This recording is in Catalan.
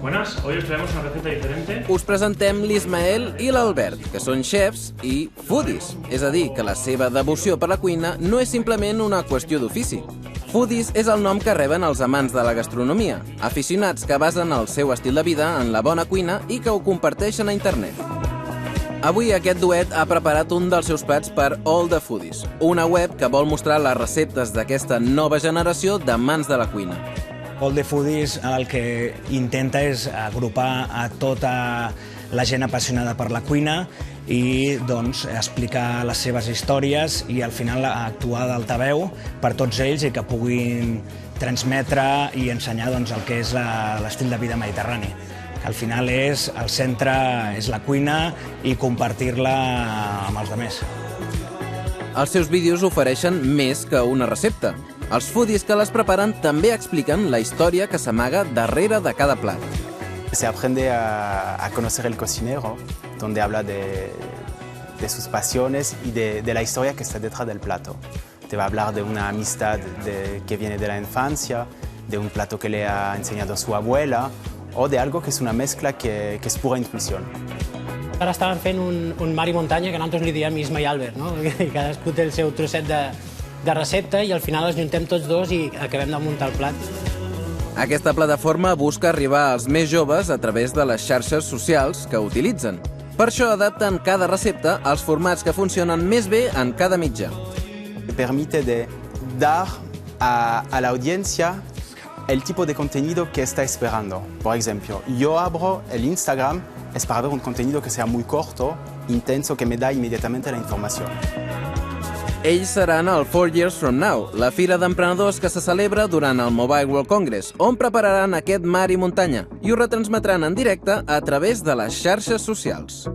Buenas, hoy os traemos una receta diferente. Us presentem l'Ismael i l'Albert, que són chefs i foodies. És a dir, que la seva devoció per la cuina no és simplement una qüestió d'ofici. Foodies és el nom que reben els amants de la gastronomia, aficionats que basen el seu estil de vida en la bona cuina i que ho comparteixen a internet. Avui aquest duet ha preparat un dels seus plats per All the Foodies, una web que vol mostrar les receptes d'aquesta nova generació d'amants de la cuina. All the Foodies el que intenta és agrupar a tota la gent apassionada per la cuina i doncs, explicar les seves històries i al final actuar d'altaveu per tots ells i que puguin transmetre i ensenyar doncs, el que és l'estil de vida mediterrani. Al final el centre és la cuina i compartir-la amb els altres. Els seus vídeos ofereixen més que una recepta. Els foodies que les preparen també expliquen la història que s'amaga darrere de cada plat. Se aprende a conocer el cocinero, donde habla de sus pasiones y de la historia que está detrás del plato. Te va a hablar de una amistad que viene de la infancia, de un plato que le ha enseñado su abuela, o de algo que es una mezcla que es pura intuición. Ara estàvem fent un mar i muntanya que nosaltres li diem Isma i Albert, no? I cadascú té el seu trosset de recepta i al final els juntem tots dos i acabem de muntar el plat. Aquesta plataforma busca arribar als més joves a través de les xarxes socials que utilitzen. Per això adapten cada recepta als formats que funcionen més bé en cada mitjà. Permite de dar a la audiencia el tipo de contenido que está esperando. Por ejemplo, yo abro el Instagram, es para ver un contenido que sea muy corto, intenso, que me da inmediatamente la información. Ells seran el 4 Years From Now, la fira d'emprenedors que se celebra durant el Mobile World Congress, on prepararan aquest mar i muntanya i ho retransmetran en directe a través de les xarxes socials.